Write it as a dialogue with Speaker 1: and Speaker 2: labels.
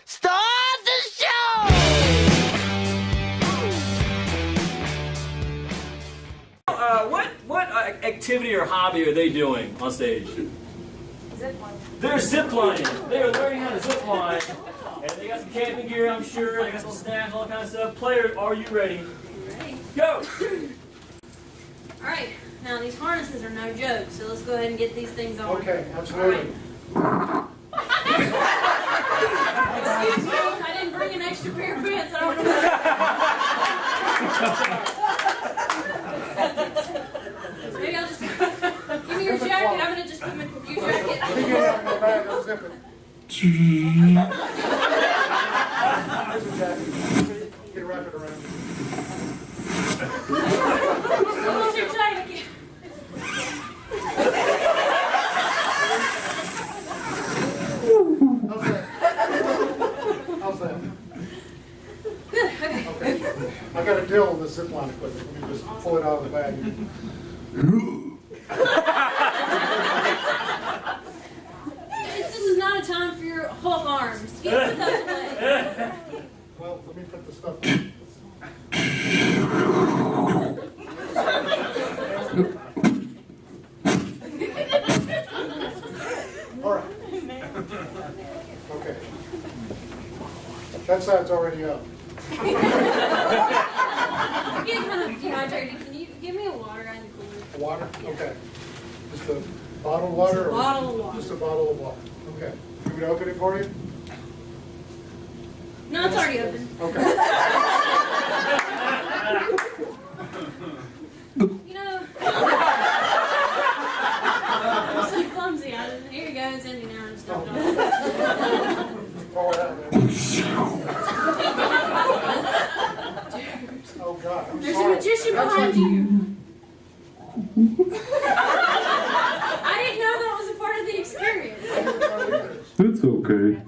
Speaker 1: Start the show!
Speaker 2: What activity or hobby are they doing on stage? They're ziplining. They are learning how to zipline. And they got some camping gear, I'm sure. They got some snacks, all that kind of stuff. Players, are you ready?
Speaker 3: Ready.
Speaker 2: Go!
Speaker 3: Alright, now these harnesses are no joke, so let's go ahead and get these things on.
Speaker 4: Okay, absolutely.
Speaker 3: Excuse me, I didn't bring an extra pair of pants. I don't know what. Maybe I'll just give me your jacket. I'm gonna just put my your jacket.
Speaker 4: Let me get it out of my bag, I'll zip it. There's a jacket. Get it wrapped it around.
Speaker 3: Almost too tight. I can't.
Speaker 4: How's that? How's that?
Speaker 3: Good. Okay.
Speaker 4: Okay. I got a deal on the zip line equipment. Let me just pull it out of the bag.
Speaker 3: This is not a time for your Hulk arms. Get those away.
Speaker 4: Well, let me put the stuff All right. Okay. That side's already up.
Speaker 3: I'm getting kind of dehydrated. Can you give me a water? I need cooler.
Speaker 4: Water? Okay. Just a bottle of water?
Speaker 3: Just a bottle of water.
Speaker 4: Just a bottle of water. Okay. You would open it for you?
Speaker 3: No, it's already open.
Speaker 4: Okay.
Speaker 3: You know, I'm so clumsy. Here you go. It's empty now. I'm just not done.
Speaker 4: Pour it out there. Oh, God. I'm
Speaker 3: There's
Speaker 4: sorry.
Speaker 3: a magician
Speaker 4: That's
Speaker 3: behind
Speaker 4: it.
Speaker 3: you. I didn't know that was a part of the experience.
Speaker 4: I didn't know either.
Speaker 5: It's okay.